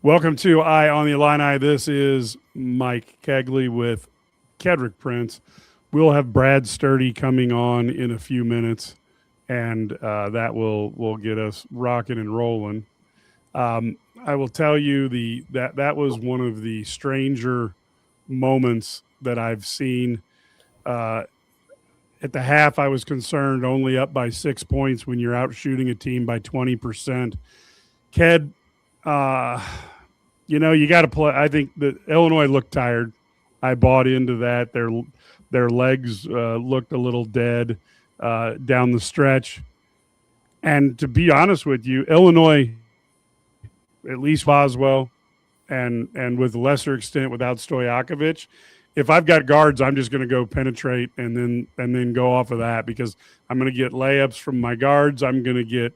Welcome to Eye on the Illini. This is Mike Kegley with Kedrick Prince. We'll have Brad Sturdy coming on in a few minutes, and that will get us rocking and rolling. I will tell you that was one of the stranger moments that I've seen. Uh, at the half, I was concerned only up by 6 points when you're out shooting a team by 20%. Ked, uh, you got to play. I think that Illinois looked tired. I bought into that. Their legs looked a little dead down the stretch. And to be honest with you, Illinois, at least Boswell, and with a lesser extent without Stojakovic, if I've got guards, I'm just going to go penetrate and then go off of that because I'm going to get layups from my guards. I'm going to get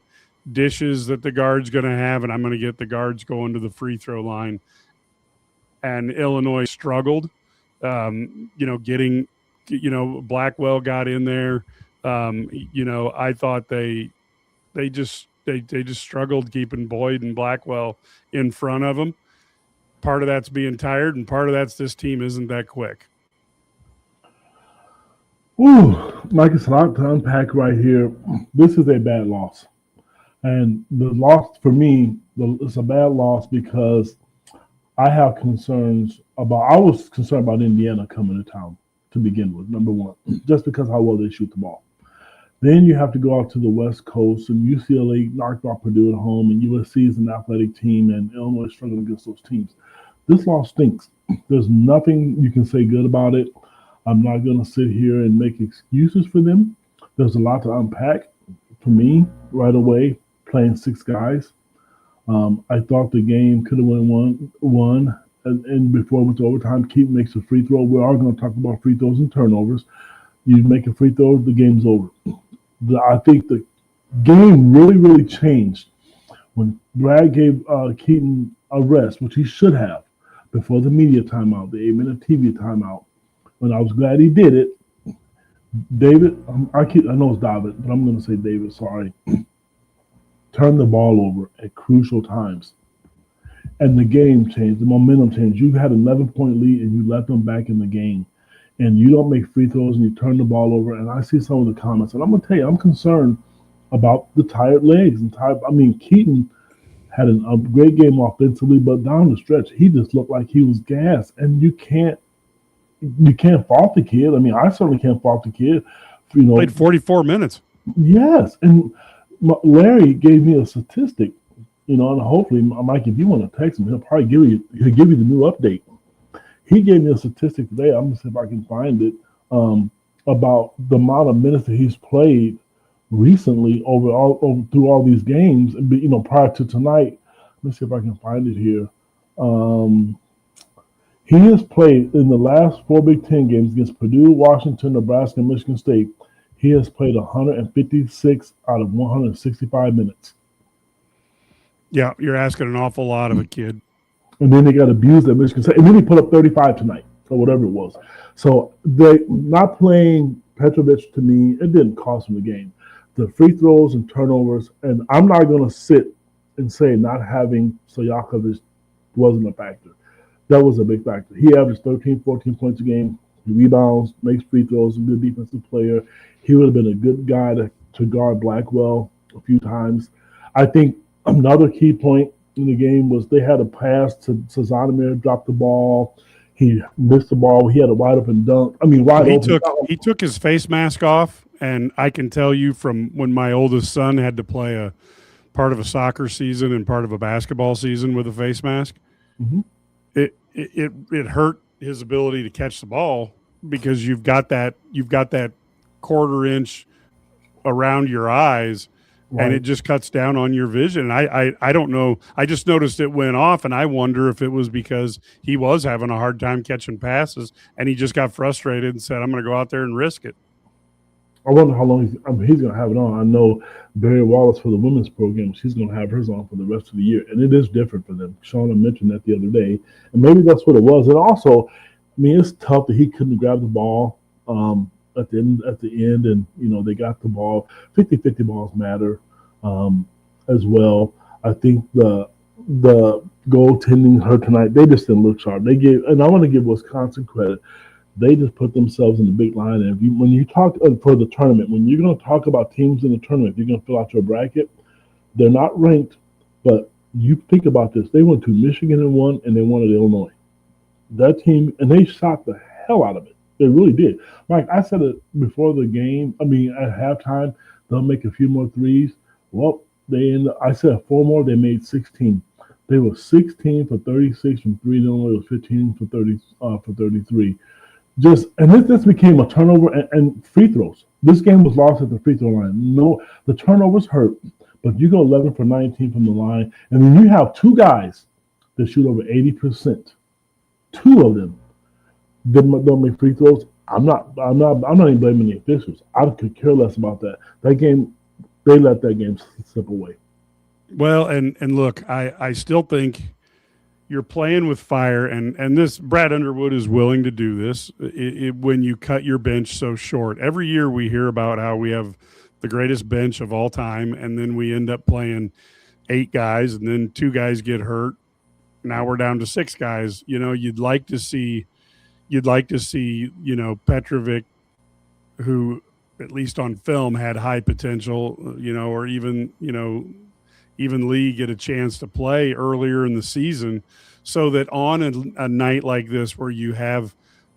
dishes that the guard's going to have, and I'm going to get the guards going to the free throw line. And Illinois struggled, getting, Blackwell got in there. I thought they just struggled keeping Boyd and Blackwell in front of them. Part of that's being tired, and part of that's this team isn't that quick. Ooh, Mike, it's a lot to unpack right here. This is a bad loss. And the loss for me, it's a bad loss because I have concerns I was concerned about Indiana coming to town to begin with, number one, just because how well they shoot the ball. Then you have to go out to the West Coast, and UCLA knocked off Purdue at home, and USC is an athletic team, and Illinois is struggling against those teams. This loss stinks. There's nothing you can say good about it. I'm not going to sit here and make excuses for them. There's a lot to unpack for me right away, playing six guys. I thought the game could have won one, and before it went to overtime, Keaton makes a free throw. We are going to talk about free throws and turnovers. You make a free throw, the game's over. I think the game really, really changed when Brad gave Keaton a rest, which he should have, before the media timeout, the 8-minute TV timeout. And I was glad he did it. David, I know it's David, but I'm going to say David, sorry. Turn the ball over at crucial times. And the game changed. The momentum changed. You had an 11-point lead, and you let them back in the game. And you don't make free throws, and you turn the ball over. And I see some of the comments. And I'm going to tell you, I'm concerned about the tired legs. Keaton had a great game offensively, but down the stretch, he just looked like he was gassed. And you can't fault the kid. I mean, I certainly can't fault the kid. Played 44 minutes. Yes. And Larry gave me a statistic, and hopefully, Mike, if you want to text him, he'll probably give you the new update. He gave me a statistic today. I'm going to see if I can find it, about the amount of minutes that he's played recently through all these games, prior to tonight. Let me see if I can find it here. He has played in the last 4 Big Ten games against Purdue, Washington, Nebraska, and Michigan State. He has played 156 out of 165 minutes. Yeah, you're asking an awful lot of a kid. And then they got abused at Michigan State. And then he put up 35 tonight, or whatever it was. So they not playing Petrovic, to me, it didn't cost him the game. The free throws and turnovers, and I'm not going to sit and say not having Stojakovic wasn't a factor. That was a big factor. He averaged 13, 14 points a game. He rebounds, makes free throws, a good defensive player. He would have been a good guy to guard Blackwell a few times. I think another key point in the game was they had a pass to Zonomir, dropped the ball. He missed the ball. He had a wide open dunk. He took his face mask off, and I can tell you from when my oldest son had to play a part of a soccer season and part of a basketball season with a face mask, it hurt his ability to catch the ball because you've got that quarter inch around your eyes. Right. And it just cuts down on your vision. I don't know. I just noticed it went off, and I wonder if it was because he was having a hard time catching passes, and he just got frustrated and said, I'm going to go out there and risk it. I wonder how long he's going to have it on. I know Barry Wallace for the women's program, she's going to have hers on for the rest of the year, and it is different for them. Shauna mentioned that the other day, and maybe that's what it was. And also, it's tough that he couldn't grab the ball at the end, and they got the ball. 50-50 balls matter as well. I think the goaltending hurt tonight. They just didn't look sharp. They gave, and I want to give Wisconsin credit. They just put themselves in the big line. And when you talk for the tournament, when you're going to talk about teams in the tournament, you're going to fill out your bracket. They're not ranked, but you think about this. They went to Michigan and won, and they won at Illinois. That team, and they shot the hell out of it. They really did. Mike, I said it before the game. I mean, at halftime, they'll make a few more threes. Well, I said 4 more. They made 16. They were 16 for 36 from three. Illinois was 15 for 33. And this became a turnover and free throws. This game was lost at the free throw line. No, the turnovers hurt, but you go 11 for 19 from the line, and then you have 2 guys that shoot over 80%. 2 of them don't make free throws. I'm not even blaming the officials. I could care less about that. That game, they let that game slip away. Well, and look, I still think you're playing with fire, and this Brad Underwood is willing to do this when you cut your bench so short. Every year we hear about how we have the greatest bench of all time, and then we end up playing 8 guys, and then 2 guys get hurt. Now we're down to 6 guys. You'd like to see, Petrovic, who at least on film had high potential, or even Lee get a chance to play earlier in the season, so that on a night like this where you have,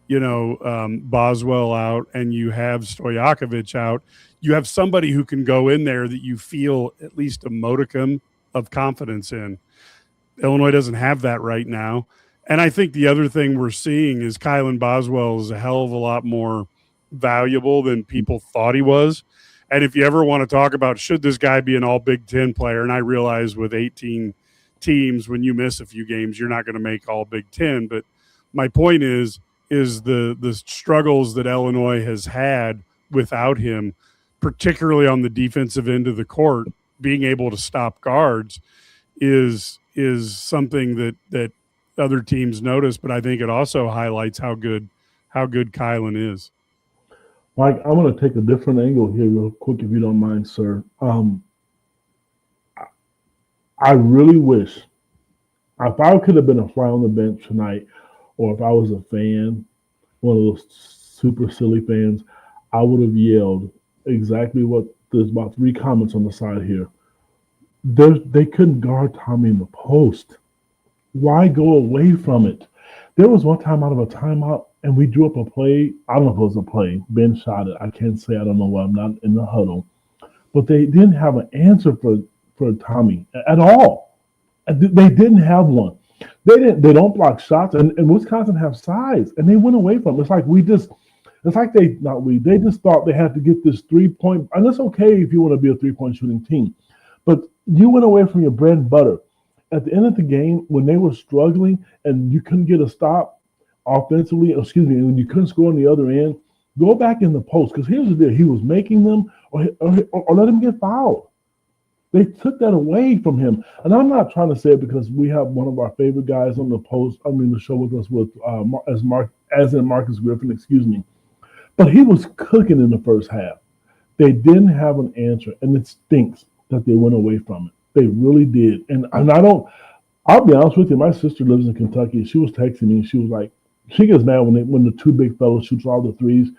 Boswell out and you have Stojakovic out, you have somebody who can go in there that you feel at least a modicum of confidence in. Illinois doesn't have that right now. And I think the other thing we're seeing is Kylan Boswell is a hell of a lot more valuable than people thought he was. And if you ever want to talk about should this guy be an all Big Ten player, and I realize with 18 teams, when you miss a few games, you're not going to make all Big Ten. But my point is the struggles that Illinois has had without him, particularly on the defensive end of the court, being able to stop guards is something that other teams notice. But I think it also highlights how good Kylan is. Mike, I'm going to take a different angle here real quick, if you don't mind, sir. I really wish, if I could have been a fly on the bench tonight, or if I was a fan, one of those super silly fans, I would have yelled exactly what there's about 3 comments on the side here. They couldn't guard Tommy in the post. Why go away from it? There was one time out of a timeout, and we drew up a play. I don't know if it was a play. Ben shot it. I can't say. I don't know why. I'm not in the huddle. But they didn't have an answer for Tommy at all. They didn't have one. They don't block shots, and Wisconsin have size, and they went away from it. They just thought they had to get this 3-point, and it's okay if you want to be a 3-point shooting team. But you went away from your bread and butter. At the end of the game, when they were struggling and you couldn't get a stop offensively, when you couldn't score on the other end, go back in the post. Because here's the deal. He was making them or let him get fouled. They took that away from him. And I'm not trying to say it because we have one of our favorite guys on the show with us as in Marcus Griffin, But he was cooking in the first half. They didn't have an answer, and it stinks that they went away from it. They really did. And I'll be honest with you, my sister lives in Kentucky. She was texting me, and she was like, she gets mad when the 2 big fellows shoots all the threes.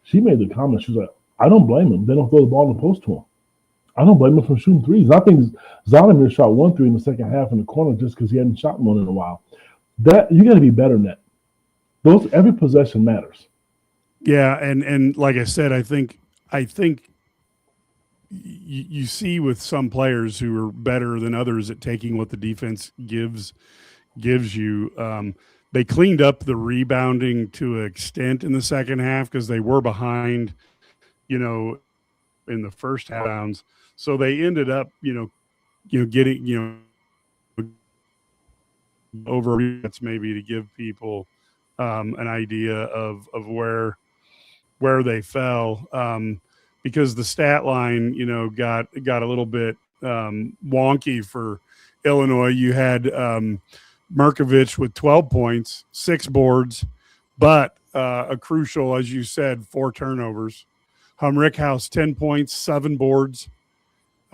She made the comment, she was like, I don't blame them. They don't throw the ball in the post to him. I don't blame him for shooting threes. I think Zonovan shot 1 3 in the second half in the corner just because he hadn't shot one in a while. That you got to be better than that. Every possession matters. Yeah, and like I said, I think you see with some players who are better than others at taking what the defense gives you. They cleaned up the rebounding to an extent in the second half because they were behind, in the first half rounds. So they ended up, getting, over maybe to give people an idea of where they fell. Because the stat line, got a little bit wonky for Illinois. You had Merkovich with 12 points, 6 boards, but a crucial, as you said, 4 turnovers. Rickhouse, 10 points, 7 boards.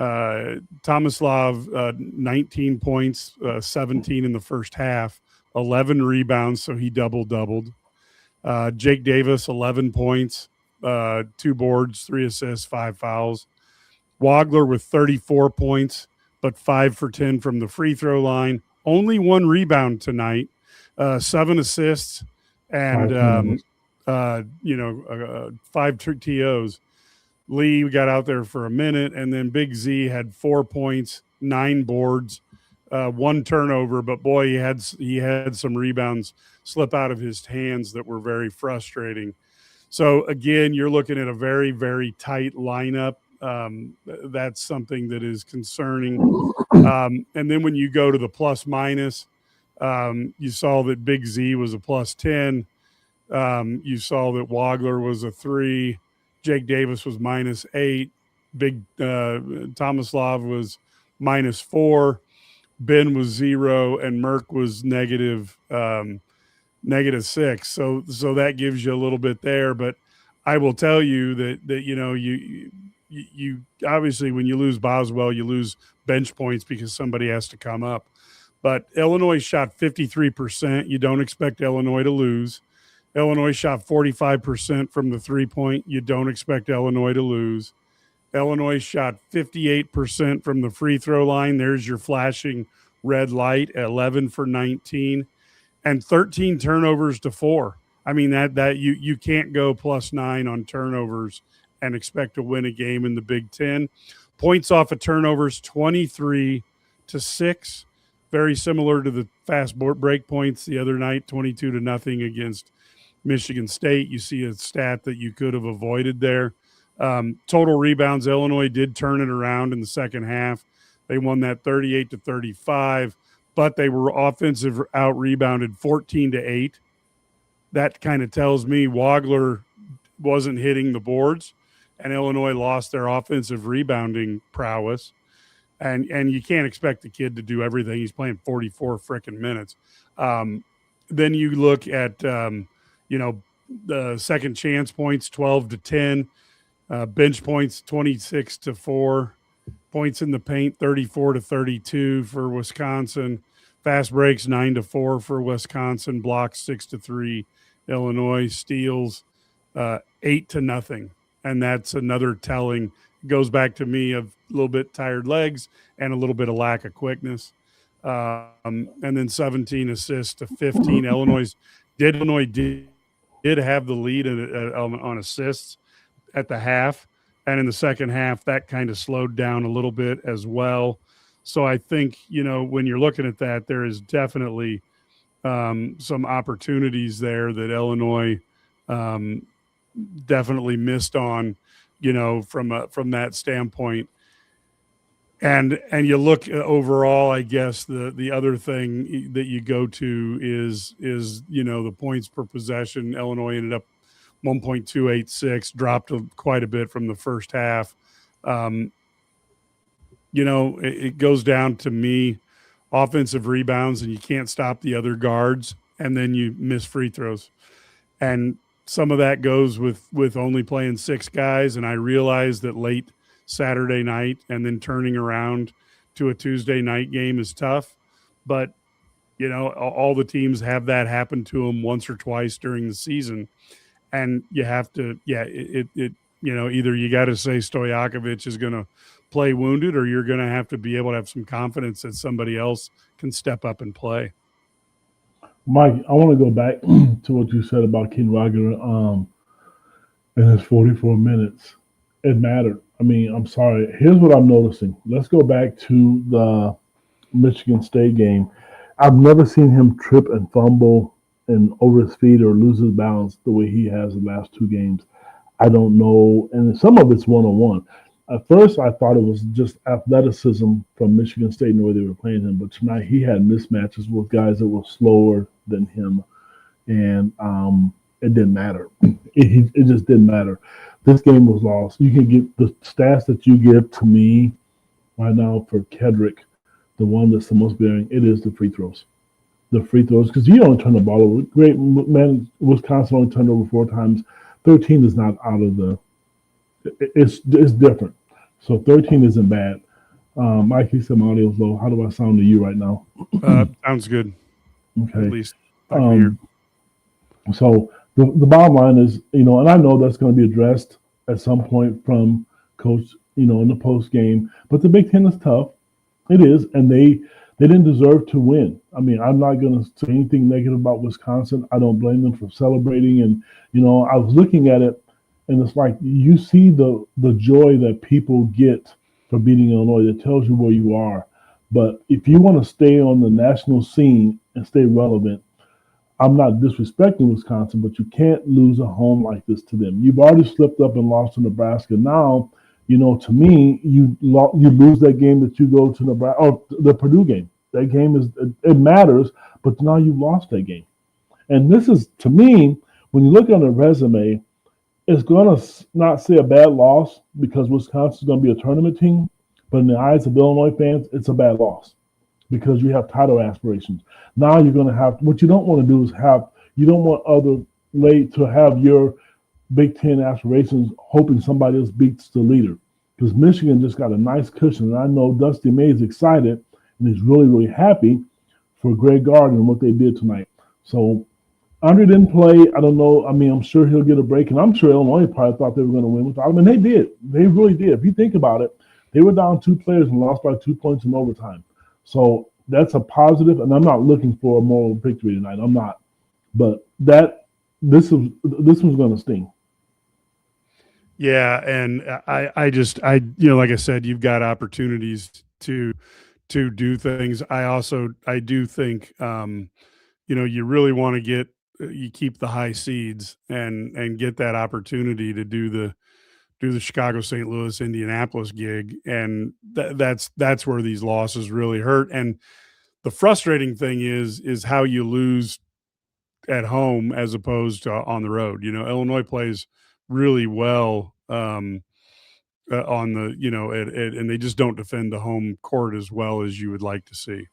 Tomislav, 19 points, 17 in the first half, 11 rebounds, so he doubled. Jake Davis, 11 points, 2 boards, 3 assists, 5 fouls. Wagler with 34 points, but 5 for 10 from the free throw line. Only 1 rebound tonight, 7 assists, and 5 TOs. Lee got out there for a minute, and then Big Z had 4 points, 9 boards, 1 turnover. But boy, he had some rebounds slip out of his hands that were very frustrating. So again, you're looking at a very, very tight lineup. That's something that is concerning. And then when you go to the plus minus, you saw that Big Z was a plus 10. You saw that Wagler was a 3. Jake Davis was minus 8. Big Tomislav was minus 4. Ben was 0, and Merck was negative 6. So that gives you a little bit there. But I will tell you that you obviously, when you lose Boswell, you lose bench points because somebody has to come up. But Illinois shot 53%. You don't expect Illinois to lose. Illinois shot 45% from the 3-point. You don't expect Illinois to lose. Illinois shot 58% from the free throw line. There's your flashing red light, 11 for 19, and 13 turnovers to 4. I mean, that you can't go plus 9 on turnovers and expect to win a game in the Big Ten. Points off of turnovers, 23 to 6. Very similar to the fast break points the other night, 22-0 against Michigan State. You see a stat that you could have avoided there. Total rebounds, Illinois did turn it around in the second half. They won that 38-35, but they were offensive out rebounded 14-8. That kind of tells me Wagler wasn't hitting the boards, and Illinois lost their offensive rebounding prowess. And you can't expect the kid to do everything. He's playing 44 frickin' minutes. Then you look at the second chance points, 12-10, bench points, 26-4, points in the paint, 34-32 for Wisconsin, fast breaks, 9-4 for Wisconsin, blocks, 6-3, Illinois, steals, 8-0, and that's another telling. It goes back to me of a little bit tired legs and a little bit of lack of quickness, and then 17 assists to 15. Illinois did have the lead on assists at the half, and in the second half that kind of slowed down a little bit as well. So I think when you're looking at that, there is definitely some opportunities there that Illinois definitely missed on, from that standpoint. And you look overall, I guess the other thing that you go to is the points per possession. Illinois ended up 1.286, dropped quite a bit from the first half. It goes down to me, offensive rebounds, and you can't stop the other guards, and then you miss free throws. And some of that goes with only playing 6 guys, and I realize that late Saturday night and then turning around to a Tuesday night game is tough, but all the teams have that happen to them once or twice during the season, and you have to either you got to say Stojakovic is going to play wounded, or you're going to have be able to have some confidence that somebody else can step up and play. Mike, I want to go back to what you said about Ken Wagner in his 44 minutes. It mattered. I mean, I'm sorry. Here's what I'm noticing. Let's go back to the Michigan State game. I've never seen him trip and fumble and over his feet or lose his balance the way he has the last 2 games. I don't know. And some of it's one-on-one. At first, I thought it was just athleticism from Michigan State and the way they were playing him. But tonight, he had mismatches with guys that were slower than him. And it didn't matter. It just didn't matter. This game was lost. You can get the stats that you give to me right now for Kedrick, the one that's the most bearing, it is the free throws. The free throws, because you don't turn the ball over. Great man, Wisconsin only turned over 4 times. 13 is not out of the – it's different. So 13 isn't bad. Mike, you said my audio's low. How do I sound to you right now? Sounds good. At Okay. least I can hear. Um, so the bottom line is, and I know that's going to be addressed at some point from coach, in the post game. But the Big Ten is tough. It is, and they didn't deserve to win. I mean, I'm not going to say anything negative about Wisconsin. I don't blame them for celebrating. And I was looking at it, and it's like you see the joy that people get for beating Illinois. That tells you where you are. But if you want to stay on the national scene and stay relevant, I'm not disrespecting Wisconsin, but you can't lose a home like this to them. You've already slipped up and lost to Nebraska. Now, to me, you lose that game that you go to Nebraska or the Purdue game. That game it matters, but now you lost that game. And this is, to me, when you look on the resume, it's going to not say a bad loss because Wisconsin's going to be a tournament team, but in the eyes of Illinois fans, it's a bad loss because you have title aspirations. Now you're going to have what you don't want to do is you don't want other late to have your Big Ten aspirations hoping somebody else beats the leader. Because Michigan just got a nice cushion, and I know Dusty May is excited and he's really, really happy for Greg Gardner and what they did tonight. So Andre didn't play. I don't know. I mean, I'm sure he'll get a break, and I'm sure Illinois probably thought they were going to win without him, and they did. They really did. If you think about it, they were down 2 players and lost by 2 points in overtime. So that's a positive, and I'm not looking for a moral victory tonight. I'm not. But this one's going to sting. Yeah, and like I said, you've got opportunities to do things. I do think you really want to you keep the high seeds and get that opportunity to do the Chicago, St. Louis, Indianapolis gig, and that's where these losses really hurt. And the frustrating thing is how you lose at home as opposed to on the road. Illinois plays really well on the and they just don't defend the home court as well as you would like to see.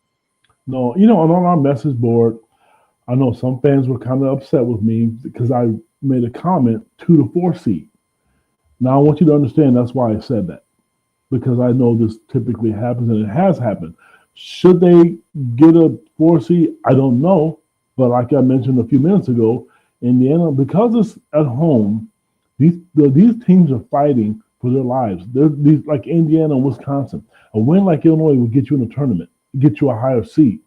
No, on our message board, I know some fans were kind of upset with me because I made a comment 2 to 4 seed. Now I want you to understand that's why I said that because I know this typically happens and it has happened. Should they get a 4 seed? I don't know, but like I mentioned a few minutes ago, Indiana, because it's at home, these teams are fighting for their lives. These like Indiana and Wisconsin. A win like Illinois will get you in a tournament, get you a higher seed.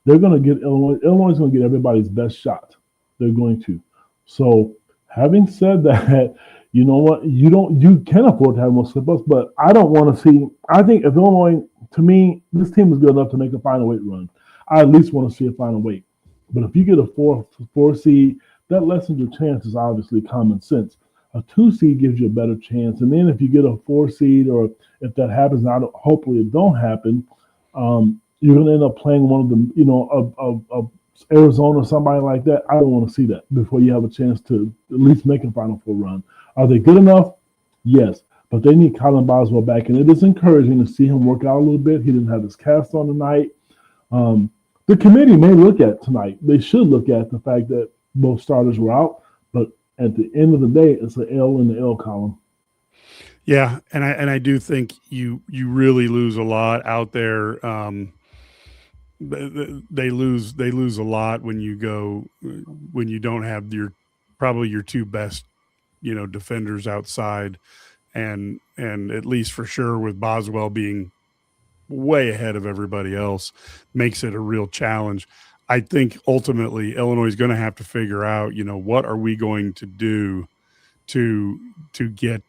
They're going to get Illinois. Illinois is going to get everybody's best shot. They're going to. So, having said that, you know what? You can afford to have more slip-ups, but I don't want to see. I think if Illinois, to me, this team is good enough to make a final eight run. I at least want to see a final eight. But if you get a four seed, that lessens your chances. Obviously, common sense. A 2 seed gives you a better chance, and then if you get a 4 seed, or if that happens, hopefully it don't happen. You're going to end up playing one of them, of Arizona or somebody like that. I don't want to see that before you have a chance to at least make a Final Four run. Are they good enough? Yes, but they need Colin Boswell back, and it is encouraging to see him work out a little bit. He didn't have his cast on tonight. The committee may look at tonight. They should look at the fact that both starters were out, but at the end of the day, it's an L in the L column. Yeah, and I do think you really lose a lot out there. They lose a lot when you don't have probably your two best defenders outside, and at least for sure with Boswell being way ahead of everybody else makes it a real challenge. I think ultimately Illinois is going to have to figure out what are we going to do to get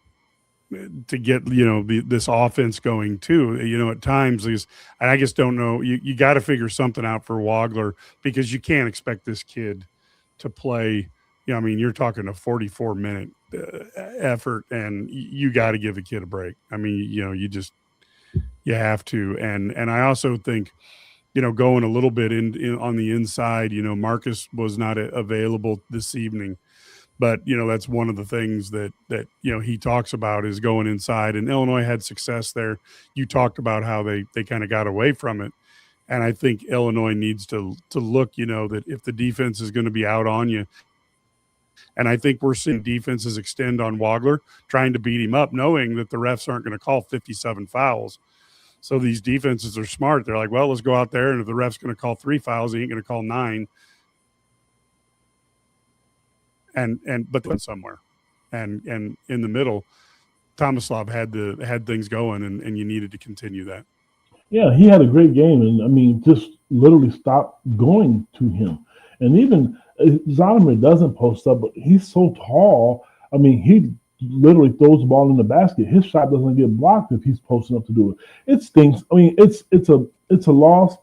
this offense going too. At times and I just don't know, you got to figure something out for Wagler because you can't expect this kid to play. I mean, you're talking a 44-minute effort, and you got to give a kid a break. I mean, you have to. And I also think going a little bit in on the inside, Marcus was not available this evening. But that's one of the things that he talks about is going inside, and Illinois had success there. You talked about how they kind of got away from it, and I think Illinois needs to look, that if the defense is going to be out on you, and I think we're seeing defenses extend on Wagler, trying to beat him up, knowing that the refs aren't going to call 57 fouls. So these defenses are smart. They're like, well, let's go out there, and if the ref's going to call 3 fouls, he ain't going to call 9. But then somewhere, and in the middle, Tomislav had things going, and you needed to continue that. Yeah, he had a great game, and I mean, just literally stopped going to him. And even Zonomer doesn't post up, but he's so tall. I mean, he literally throws the ball in the basket. His shot doesn't get blocked if he's posting up to do it. It stinks. I mean, it's a loss.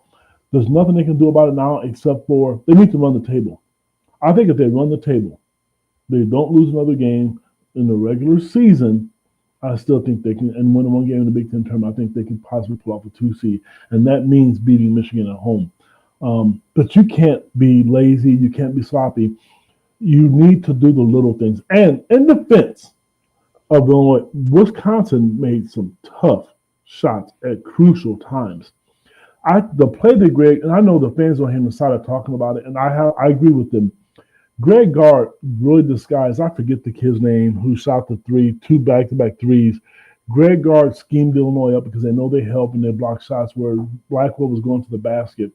There's nothing they can do about it now except for they need to run the table. I think if they run the table, they don't lose another game in the regular season. I still think they can, and win one game in the Big Ten tournament, I think they can possibly pull off a 2 seed, and that means beating Michigan at home. But you can't be lazy. You can't be sloppy. You need to do the little things. And in defense of Illinois, Wisconsin made some tough shots at crucial times. The play that Greg, and I know the fans on him side are talking about it, and I agree with them. Greg Gard really disguised, I forget the kid's name, who shot the 2 back-to-back threes. Greg Gard schemed Illinois up because they know they help and they block shots where Blackwell was going to the basket.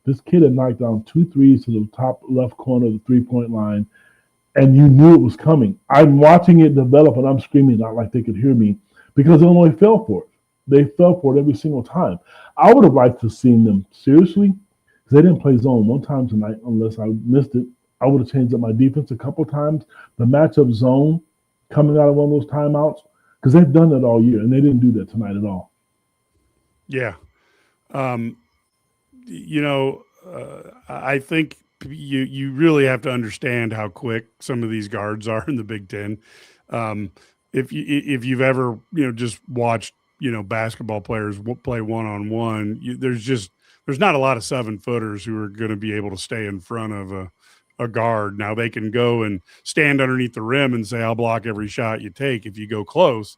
This kid had knocked down 2 threes to the top left corner of the three-point line, and you knew it was coming. I'm watching it develop, and I'm screaming, not like they could hear me, because Illinois fell for it. They fell for it every single time. I would have liked to have seen them seriously, because they didn't play zone one time tonight unless I missed it. I would have changed up my defense a couple times. The matchup zone coming out of one of those timeouts, because they've done that all year, and they didn't do that tonight at all. Yeah. I think you really have to understand how quick some of these guards are in the Big Ten. If you've ever just watched basketball players play one-on-one, there's not a lot of 7-footers who are going to be able to stay in front of a guard. Now they can go and stand underneath the rim and say, I'll block every shot you take if you go close.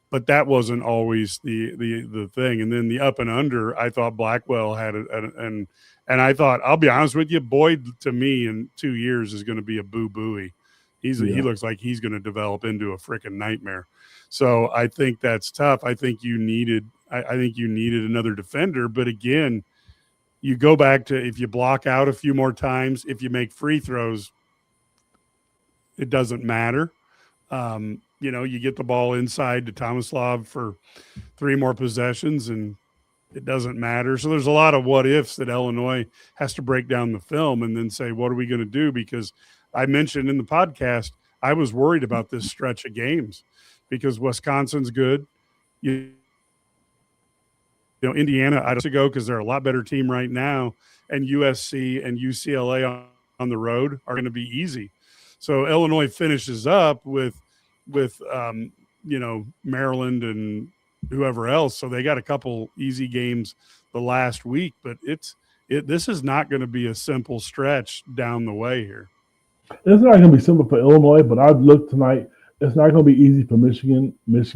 But that wasn't always the thing. And then the up and under, I thought Blackwell had and I thought, I'll be honest with you, Boyd to me in 2 years is going to be a boo-booey. He looks like he's going to develop into a freaking nightmare. So I think that's tough. I think you needed another defender. But again, you go back to, if you block out a few more times, if you make free throws, it doesn't matter. You get the ball inside to Tomislav for 3 more possessions and it doesn't matter. So there's a lot of what ifs that Illinois has to break down the film and then say, what are we going to do? Because I mentioned in the podcast, I was worried about this stretch of games because Wisconsin's good. Indiana, I don't go because they're a lot better team right now, and USC and UCLA on the road are going to be easy. So Illinois finishes up with Maryland and whoever else. So they got a couple easy games the last week, but this is not going to be a simple stretch down the way here. It's not going to be simple for Illinois, but I've looked tonight. It's not going to be easy for Michigan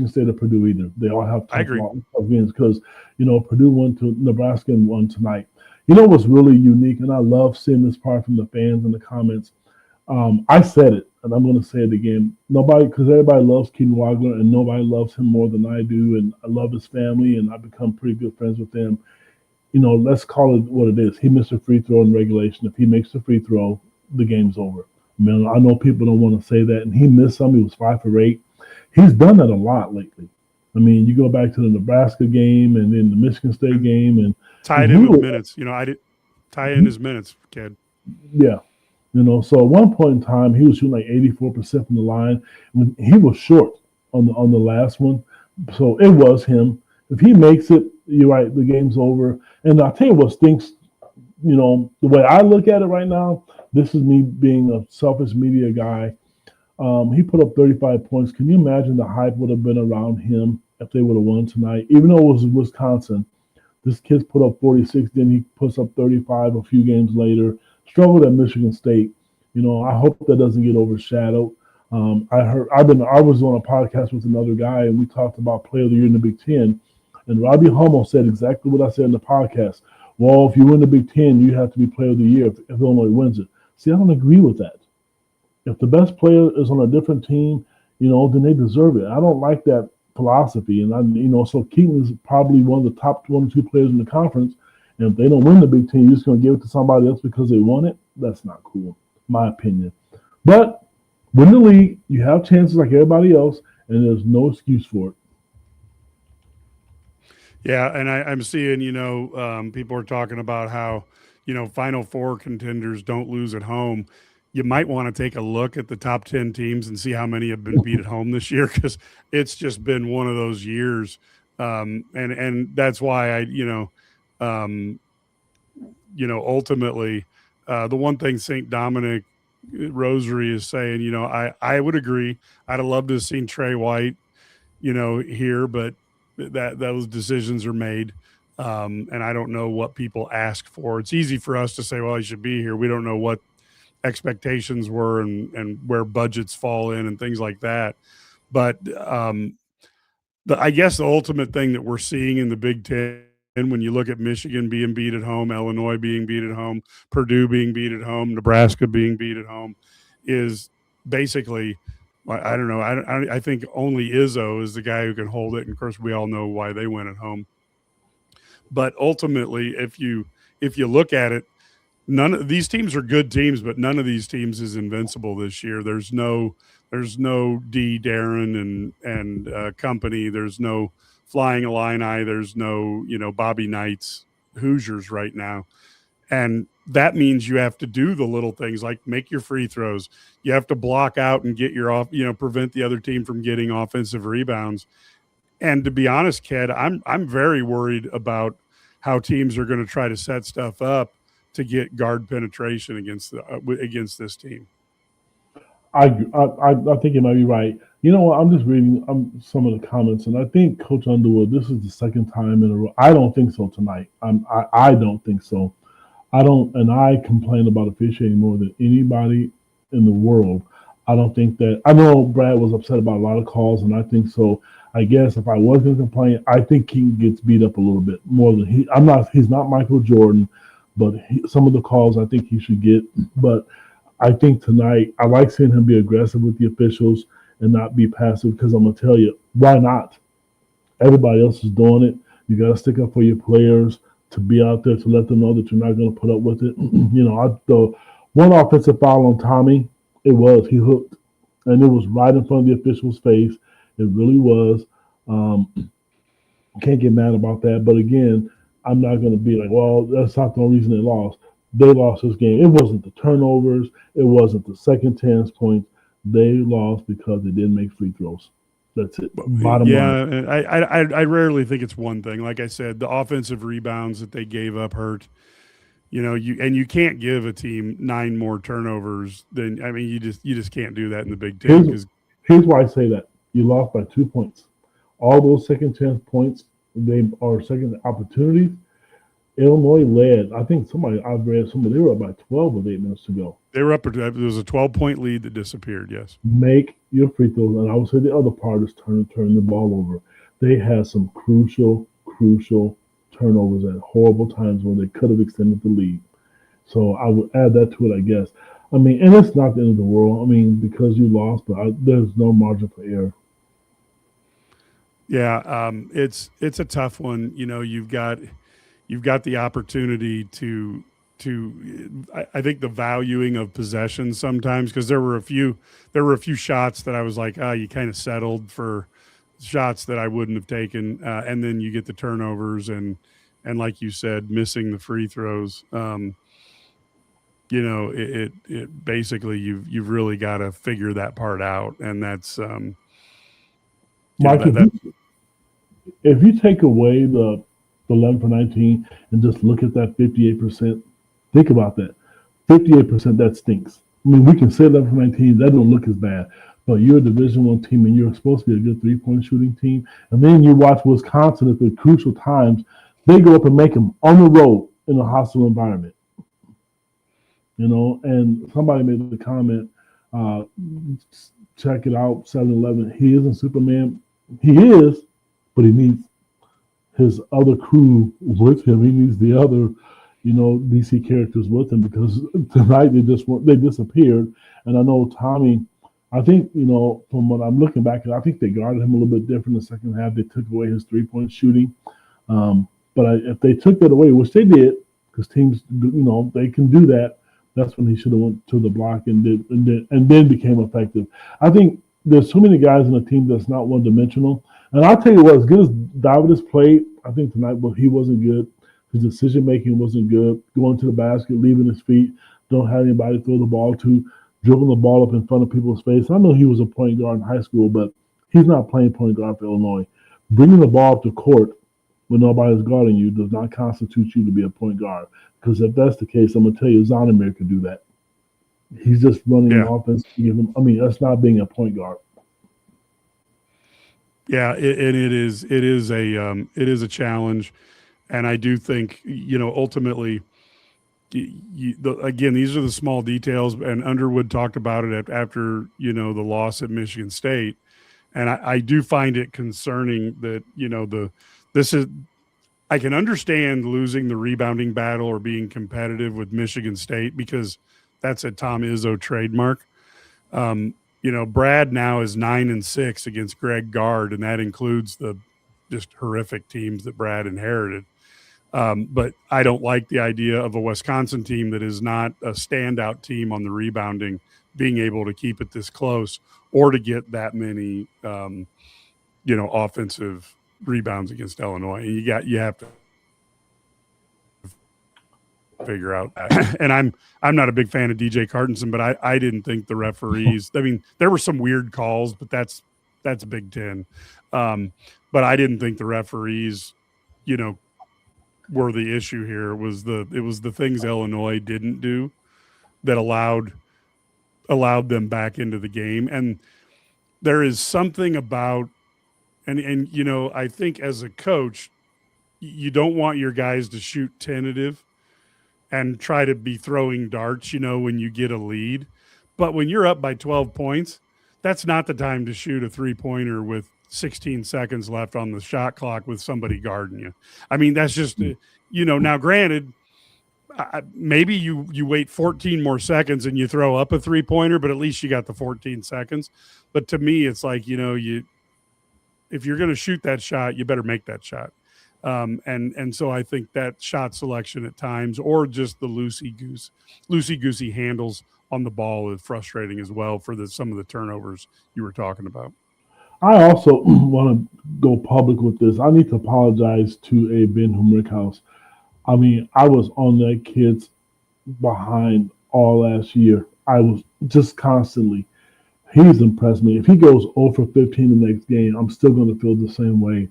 State, or Purdue either. They all have tough wins because, Purdue won to Nebraska and won tonight. What's really unique, and I love seeing this part from the fans in the comments. I said it, and I'm going to say it again. Because everybody loves Keaton Wagner, and nobody loves him more than I do, and I love his family, and I've become pretty good friends with them. Let's call it what it is. He missed a free throw in regulation. If he makes the free throw, the game's over. I know people don't want to say that, and he missed some. He was 5 for 8. He's done that a lot lately. You go back to the Nebraska game and then the Michigan State game, and tied in with minutes. I did tie in his minutes, kid. Yeah, So at one point in time, he was shooting like 84% from the line. When he was short on the last one, so it was him. If he makes it, you're right. The game's over. And I'll tell you what stinks. The way I look at it right now, this is me being a selfish media guy. He put up 35 points. Can you imagine the hype would have been around him if they would have won tonight? Even though it was Wisconsin, this kid's put up 46, then he puts up 35 a few games later. Struggled at Michigan State. I hope that doesn't get overshadowed. I was on a podcast with another guy, and we talked about Player of the Year in the Big Ten, and Robbie Hummel said exactly what I said in the podcast. Well, if you win the Big Ten, you have to be Player of the Year if Illinois wins it. See, I don't agree with that. If the best player is on a different team, then they deserve it. I don't like that philosophy. And so Keaton is probably one of the top 22 players in the conference. And if they don't win the Big Ten, you're just going to give it to somebody else because they won it. That's not cool, my opinion. But win the league, you have chances like everybody else, and there's no excuse for it. Yeah, and I'm seeing, people are talking about how, Final Four contenders don't lose at home. You might want to take a look at the top 10 teams and see how many have been beat at home this year, because it's just been one of those years. And that's why um, ultimately, the one thing St. Dominic Rosary is saying, I would agree. I'd have loved to have seen Trey White, here, but that those decisions are made. And I don't know what people ask for. It's easy for us to say, well, he should be here. We don't know what expectations were and where budgets fall in and things like that. But I guess the ultimate thing that we're seeing in the Big Ten, when you look at Michigan being beat at home, Illinois being beat at home, Purdue being beat at home, Nebraska being beat at home, is basically, I don't know. I think only Izzo is the guy who can hold it. And of course, we all know why they went at home. But ultimately, if you look at it, none of these teams are good teams, but none of these teams is invincible this year. There's no D Darren and company. There's no Flying Illini. There's no Bobby Knight's Hoosiers right now, and that means you have to do the little things like make your free throws. You have to block out and get your off, prevent the other team from getting offensive rebounds. And to be honest, Ked, I'm very worried about how teams are going to try to set stuff up to get guard penetration against this team. I think you might be right. You know what? I'm just reading some of the comments, and I think Coach Underwood, this is the second time in a row. I don't think so tonight. I don't think so. I complain about officiating more than anybody in the world. I don't think that. I know Brad was upset about a lot of calls, and I think so. I guess if I was going to complain, I think he gets beat up a little bit more than he. He's not Michael Jordan, but some of the calls I think he should get. But I think tonight I like seeing him be aggressive with the officials and not be passive, because I'm gonna tell you, why not? Everybody else is doing it. You got to stick up for your players, to be out there to let them know that you're not going to put up with it. The one offensive foul on Tommy, he hooked, and it was right in front of the official's face. It really was. Can't get mad about that. But again, I'm not going to be like, well, that's not the only reason they lost. They lost this game. It wasn't the turnovers. It wasn't the second chance points. They lost because they didn't make free throws. That's it. Bottom line. I rarely think it's one thing. Like I said, the offensive rebounds that they gave up hurt. You can't give a team 9 more turnovers than you just can't do that in the Big Ten. Here's why I say that. You lost by 2 points. All those second chance points, they are second opportunities. Illinois led. I think I've read they were up by 12 with 8 minutes to go. They were up. There was a 12-point lead that disappeared. Yes. Make your free throws, and I would say the other part is turn the ball over. They had some crucial turnovers at horrible times when they could have extended the lead. So I would add that to it, I guess. And it's not the end of the world. Because you lost, but there's no margin for error. Yeah, it's a tough one. You've got the opportunity to I think the valuing of possession sometimes, because there were a few shots that I was like, you kind of settled for shots that I wouldn't have taken, and then you get the turnovers and like you said, missing the free throws. It basically you've really got to figure that part out, and that's Mike, if you take away the 11 for 19 and just look at that 58%, think about that. 58%, that stinks. We can say 11 for 19, that don't look as bad. But you're a Division I team, and you're supposed to be a good three-point shooting team. And then you watch Wisconsin at the crucial times. They go up and make them on the road in a hostile environment. And somebody made the comment, check it out, 7-Eleven. He isn't Superman. He is, but he needs his other crew with him. He needs the other, DC characters with him, because tonight they disappeared. And I know Tommy I think, from what I'm looking back, I think they guarded him a little bit different in the second half. They took away his 3-point shooting. If they took that away, which they did, because teams, they can do that, that's when he should have went to the block and then became effective. I think there's too many guys on the team that's not one dimensional. And I'll tell you what, as good as Davidas played, I think tonight, well, he wasn't good. His decision making wasn't good. Going to the basket, leaving his feet, don't have anybody to throw the ball to, dribbling the ball up in front of people's face. I know he was a point guard in high school, but he's not playing point guard for Illinois. Bringing the ball up the court when nobody's guarding you does not constitute you to be a point guard. Because if that's the case, I'm gonna tell you, Zonomir could do that. He's just running the Yeah. offense. That's not being a point guard. Yeah, it is a challenge, and I do think ultimately, again, these are the small details, and Underwood talked about it after the loss at Michigan State, and I do find it concerning that this is. I can understand losing the rebounding battle or being competitive with Michigan State because that's a Tom Izzo trademark. Brad now is 9-6 against Greg Gard, and that includes the just horrific teams that Brad inherited. But I don't like the idea of a Wisconsin team that is not a standout team on the rebounding being able to keep it this close or to get that many, offensive rebounds against Illinois. And you have to figure out that. And I'm not a big fan of DJ Cartensen, but I didn't think the referees. I mean, there were some weird calls, but that's Big Ten. But I didn't think the referees, were the issue here. It was the things Illinois didn't do that allowed them back into the game. And there is something about and I think as a coach, you don't want your guys to shoot tentative and try to be throwing darts, when you get a lead. But when you're up by 12 points, that's not the time to shoot a 3-pointer with 16 seconds left on the shot clock with somebody guarding you. I mean, that's just, now granted, maybe you wait 14 more seconds and you throw up a 3-pointer, but at least you got the 14 seconds. But to me, it's like, if you're going to shoot that shot, you better make that shot. And so I think that shot selection at times, or just the loosey goosey handles on the ball, is frustrating as well for some of the turnovers you were talking about. I also want to go public with this. I need to apologize to a Ben Humrickhouse. I mean, I was on that kid's behind all last year. I was just constantly. He's impressed me. If he goes 0 for 15 the next game, I'm still going to feel the same way.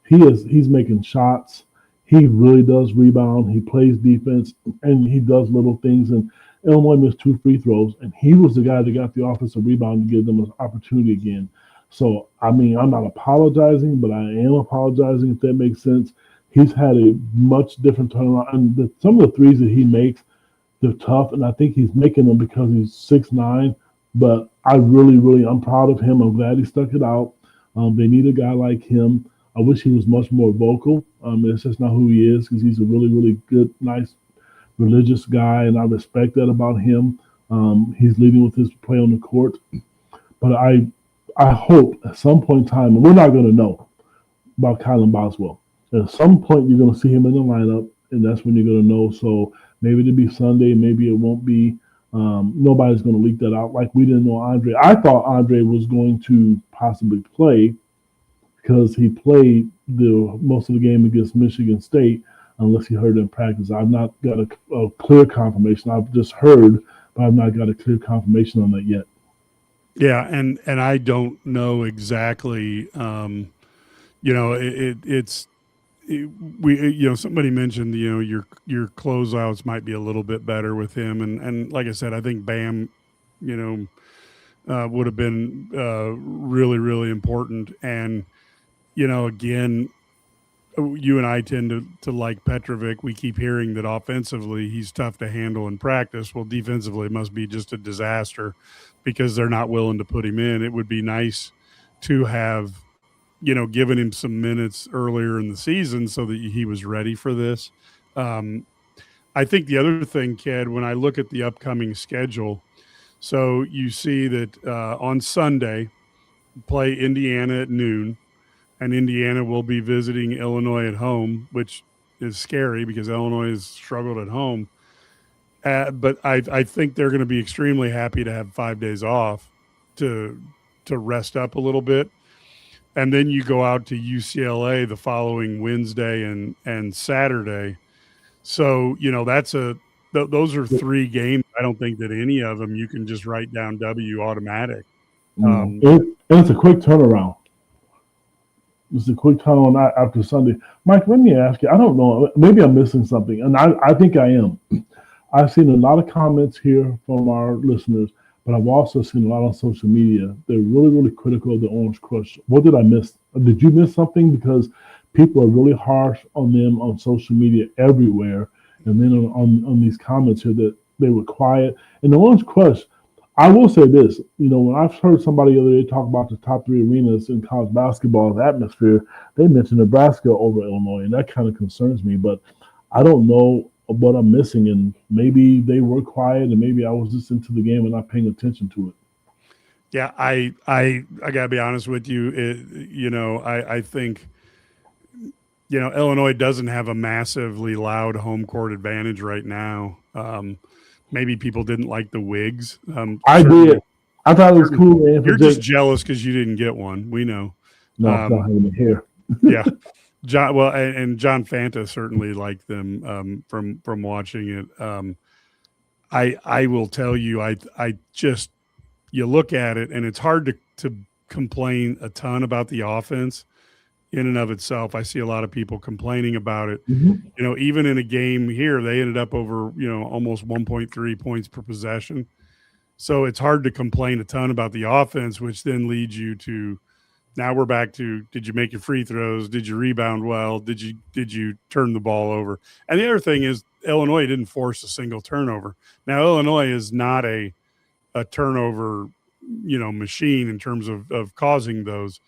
He's making shots. He really does rebound. He plays defense, and he does little things. And Illinois missed 2 free throws, and he was the guy that got the offensive rebound to give them an opportunity again. So, I mean, I'm not apologizing, but I am apologizing, if that makes sense. He's had a much different turnaround. And some of the threes that he makes, they're tough, and I think he's making them because he's 6'9". But I'm proud of him. I'm glad he stuck it out. They need a guy like him. I wish he was much more vocal. It's just not who he is, because he's a really, really good, nice, religious guy, and I respect that about him. He's leading with his play on the court. But I hope at some point in time, and we're not going to know about Kylan Boswell. At some point, you're going to see him in the lineup, and that's when you're going to know. So maybe it'll be Sunday, maybe it won't be. Nobody's going to leak that out. Like we didn't know Andre. I thought Andre was going to possibly play because he played most of the game against Michigan State, unless he heard it in practice. I've not got a clear confirmation. I've just heard, but I've not got a clear confirmation on that yet. Yeah, and I don't know exactly. Somebody mentioned your closeouts might be a little bit better with him, and like I said, I think Bam, would have been really, really important. And again, you and I tend to like Petrovic. We keep hearing that offensively he's tough to handle in practice. Well, defensively it must be just a disaster because they're not willing to put him in. It would be nice to have given him some minutes earlier in the season so that he was ready for this. I think the other thing, Ked, when I look at the upcoming schedule, So you see that on Sunday, play Indiana at noon, and Indiana will be visiting Illinois at home, which is scary because Illinois has struggled at home. But I think they're going to be extremely happy to have 5 days off to to rest up a little bit. And then you go out to UCLA the following Wednesday and Saturday. So that's those are three games. I don't think that any of them you can just write down W automatic. No, it's a quick turnaround. It's a quick turnaround after Sunday. Mike, let me ask you. I don't know. Maybe I'm missing something, and I think I am. I've seen a lot of comments here from our listeners, but I've also seen a lot on social media. They're really, really critical of the Orange Crush. What did I miss? Did you miss something? Because people are really harsh on them on social media everywhere. And then on these comments here that they were quiet. And the Orange Crush, I will say this, when I've heard somebody the other day talk about the top three arenas in college basketball's atmosphere, they mentioned Nebraska over Illinois, and that kind of concerns me. But I don't know what I'm missing, and maybe they were quiet, and maybe I was just into the game and not paying attention to it. Yeah, I gotta be honest with you. I think Illinois doesn't have a massively loud home court advantage right now. Maybe people didn't like the wigs. I did. I thought it was cool. Man, you're just jealous because you didn't get one. We know. No, it's not having it here. Yeah. John, well, and John Fanta certainly liked them from watching it. I will tell you, I just you look at it and it's hard to complain a ton about the offense in and of itself. I see a lot of people complaining about it. Mm-hmm. Even in a game here, they ended up over almost 1.3 points per possession. So it's hard to complain a ton about the offense, which then leads you to. Now we're back to, did you make your free throws? Did you rebound well? Did you turn the ball over? And the other thing is Illinois didn't force a single turnover. Now Illinois is not a turnover, machine in terms of causing those.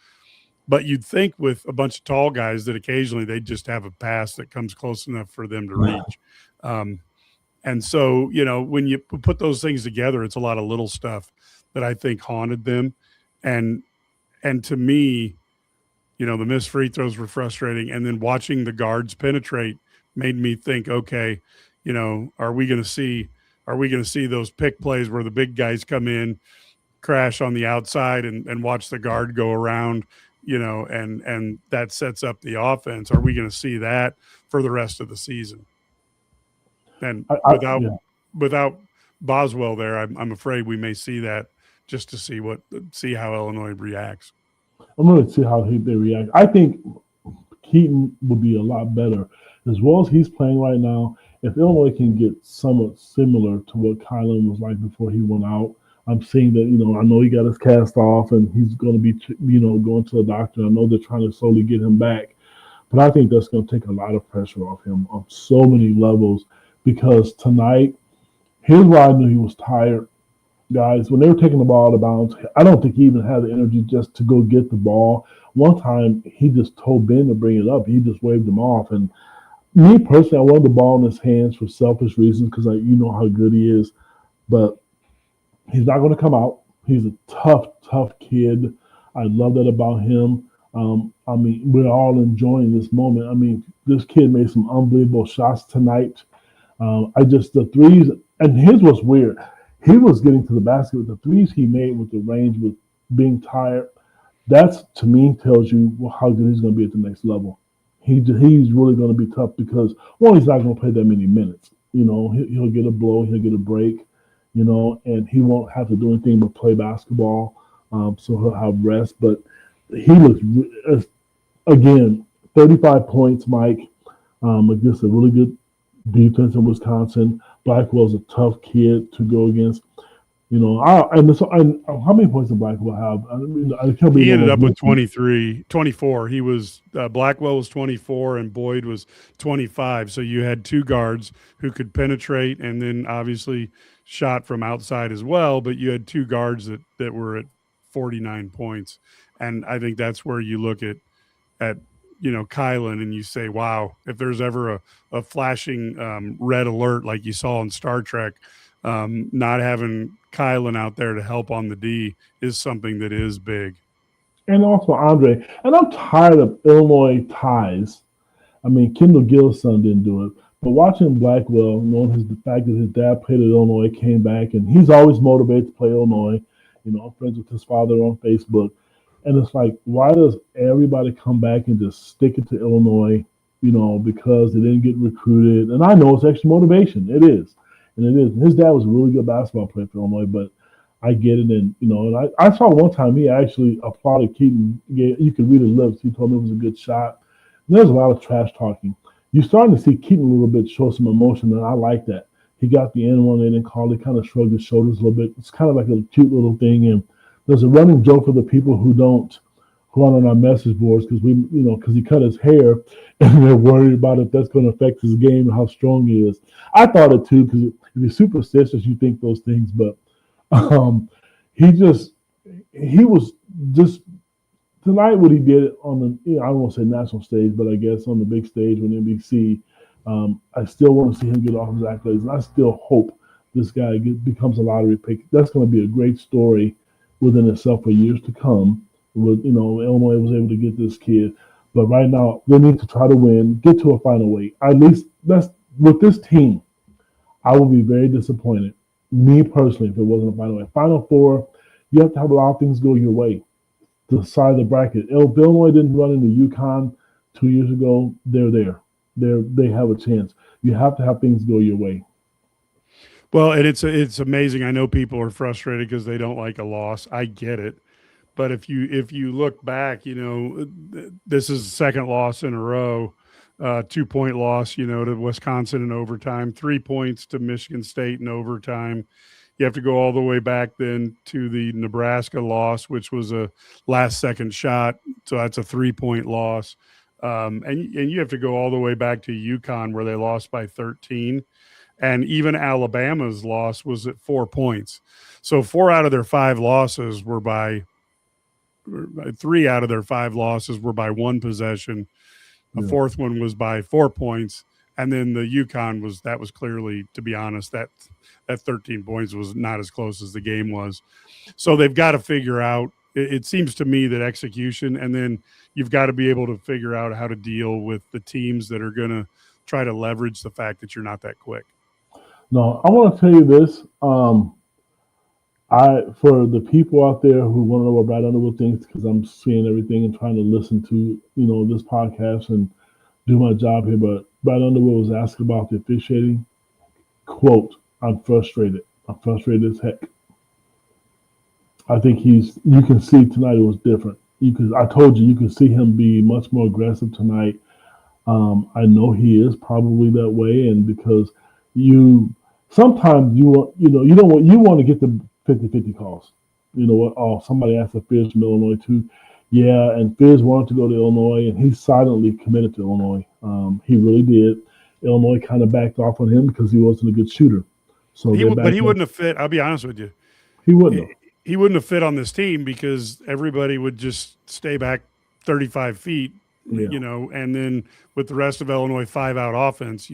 But you'd think with a bunch of tall guys that occasionally they just have a pass that comes close enough for them to reach. And so, when you put those things together, it's a lot of little stuff that I think haunted them. And to me, the missed free throws were frustrating. And then watching the guards penetrate made me think, okay, are we going to see those pick plays where the big guys come in, crash on the outside and watch the guard go around, and that sets up the offense. Are we going to see that for the rest of the season? And without Boswell there, I'm afraid we may see that just to see how Illinois reacts. I'm going to see how they react. I think Keaton would be a lot better. As well as he's playing right now, if Illinois can get somewhat similar to what Kylan was like before he went out, I'm seeing that, I know he got his cast off and he's going to be, going to the doctor. I know they're trying to slowly get him back. But I think that's going to take a lot of pressure off him on so many levels, because tonight, here's why I knew he was tired. Guys, when they were taking the ball out of bounds, I don't think he even had the energy just to go get the ball. One time, he just told Ben to bring it up. He just waved him off. And me personally, I wanted the ball in his hands for selfish reasons because you know how good he is. But he's not going to come out. He's a tough kid. I love that about him. We're all enjoying this moment. This kid made some unbelievable shots tonight. The threes, and his was weird. He was getting to the basket with the threes he made with the range, with being tired. That's, to me, tells you how good he's going to be at the next level. He's really going to be tough because, one, he's not going to play that many minutes. He'll get a blow, he'll get a break, and he won't have to do anything but play basketball. So he'll have rest. But he looks, again, 35 points, Mike, against a really good defense in Wisconsin. Blackwell's a tough kid to go against. How many points did Blackwell have? He ended up with 24. He was Blackwell was 24 and Boyd was 25. So you had two guards who could penetrate and then obviously shot from outside as well. But you had two guards that were at 49 points, and I think that's where you look at Kylan and you say, wow, if there's ever a flashing red alert like you saw in Star Trek, not having Kylan out there to help on the D is something that is big. And also Andre. And I'm tired of Illinois ties. I mean, Kendall Gill's son didn't do it. But watching Blackwell, knowing the fact that his dad played at Illinois, came back, and he's always motivated to play Illinois. I'm friends with his father on Facebook. And it's like, why does everybody come back and just stick it to Illinois, because they didn't get recruited? And I know it's extra motivation. It is. And it is. And his dad was a really good basketball player for Illinois, but I get it. And, and I saw one time he actually applauded Keaton. You could read his lips. He told me it was a good shot. And there's a lot of trash talking. You're starting to see Keaton a little bit show some emotion, and I like that. He got the end one in and called it, kind of shrugged his shoulders a little bit. It's kind of like a cute little thing. And there's a running joke for the people who aren't on our message boards because he cut his hair and they're worried about if that's going to affect his game and how strong he is. I thought it too, because if you're superstitious, you think those things. But he was just tonight what he did on the, I don't want to say national stage, but I guess on the big stage on NBC. I still want to see him get off his accolades, and I still hope this guy becomes a lottery pick. That's going to be a great story within itself for years to come. Illinois was able to get this kid, but right now they need to try to win, get to a final eight. At least that's with this team. I would be very disappointed, me personally, if it wasn't a final eight. Final four, you have to have a lot of things go your way to side of the bracket. If Illinois didn't run into UConn 2 years ago, they're there. They have a chance. You have to have things go your way. Well, and it's amazing. I know people are frustrated because they don't like a loss. I get it. But if you look back, this is the second loss in a row, 2-point loss, to Wisconsin in overtime, 3 points to Michigan State in overtime. You have to go all the way back then to the Nebraska loss, which was a last-second shot. So that's a 3-point loss. And you have to go all the way back to UConn where they lost by 13. And even Alabama's loss was at 4 points. So 4 out of their 5 losses were by 3 out of their 5 losses were by one possession. The fourth one was by 4 points. And then the UConn was clearly, to be honest, that 13 points was not as close as the game was. So they've got to figure out, it seems to me, that execution, and then you've got to be able to figure out how to deal with the teams that are going to try to leverage the fact that you're not that quick. No, I want to tell you this. For the people out there who want to know what Brad Underwood thinks, because I'm seeing everything and trying to listen to, this podcast and do my job here, but Brad Underwood was asked about the officiating. Quote, I'm frustrated. I'm frustrated as heck. I think you can see tonight it was different. I told you can see him be much more aggressive tonight. I know he is probably that way, and because sometimes you want to get the 50-50 calls. You know what? Oh, somebody asked for Fizz from Illinois too. Yeah, and Fizz wanted to go to Illinois, and he silently committed to Illinois. He really did. Illinois kind of backed off on him because he wasn't a good shooter. So he wouldn't have fit. I'll be honest with you. He wouldn't have. He wouldn't have fit on this team because everybody would just stay back 35 feet, and then with the rest of Illinois 5-out offense,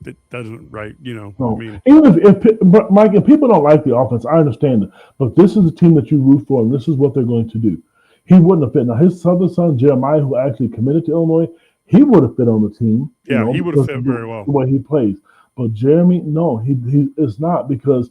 that doesn't right, No. I mean, even if Mike, if people don't like the offense, I understand it. But this is the team that you root for, and this is what they're going to do. He wouldn't have fit. Now, his other son, Jeremiah, who actually committed to Illinois, he would have fit on the team. Yeah, he would have fit very well. The way he plays. But Jeremy, no, he is not, because,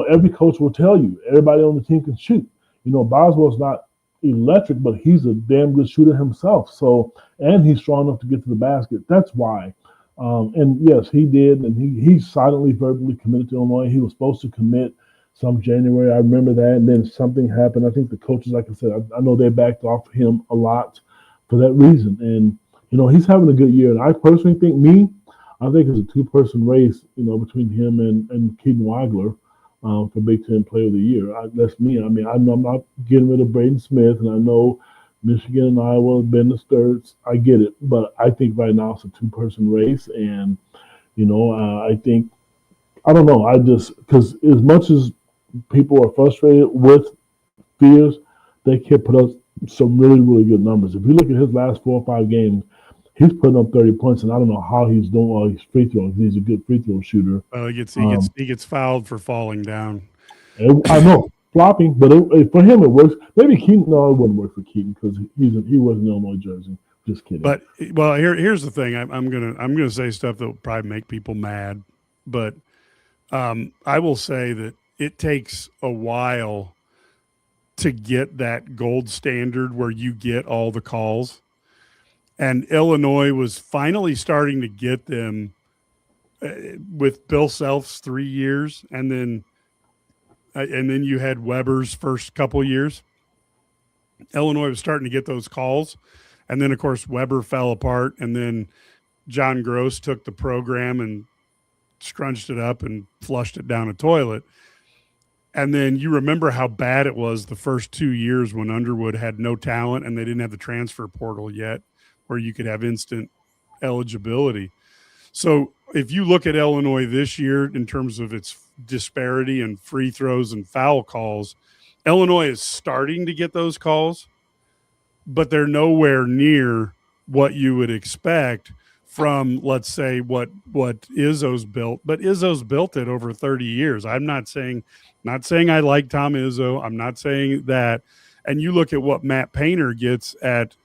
every coach will tell you, everybody on the team can shoot. Boswell's not electric, but he's a damn good shooter himself. So, and he's strong enough to get to the basket. That's why. And yes, he did, and he silently, verbally committed to Illinois. He was supposed to commit some January. I remember that, and then something happened. I think the coaches, like I said, I know they backed off him a lot for that reason. And he's having a good year. And I personally think I think it's a two-person race, between him and Keaton Weigler for Big Ten Player of the Year. That's me. I mean, I'm not getting rid of Braden Smith, and I know Michigan and Iowa have been the Sturts. I get it. But I think right now it's a two-person race. And, I think, I don't know. Because as much as people are frustrated with Fierce, they can put up some really, really good numbers. If you look at his last 4 or 5 games, he's putting up 30 points, and I don't know how he's doing all these free throws. He's a good free throw shooter. Well, he gets fouled for falling down. I know flopping, but for him it works. Maybe Keaton. No, it wouldn't work for Keaton because he was an Illinois jersey. Just kidding. But well, here's the thing. I'm gonna say stuff that will probably make people mad, but I will say that it takes a while to get that gold standard where you get all the calls, and Illinois was finally starting to get them with Bill Self's 3 years, and then you had Weber's first couple years. Illinois was starting to get those calls. And then, of course, Weber fell apart. And then John Gross took the program and scrunched it up and flushed it down a toilet. And then you remember how bad it was the first 2 years when Underwood had no talent and they didn't have the transfer portal yet where you could have instant eligibility. So if you look at Illinois this year in terms of its disparity in free throws and foul calls, Illinois is starting to get those calls, but they're nowhere near what you would expect from, let's say, what Izzo's built. But Izzo's built it over 30 years. I'm not saying I like Tom Izzo. I'm not saying that. And you look at what Matt Painter gets at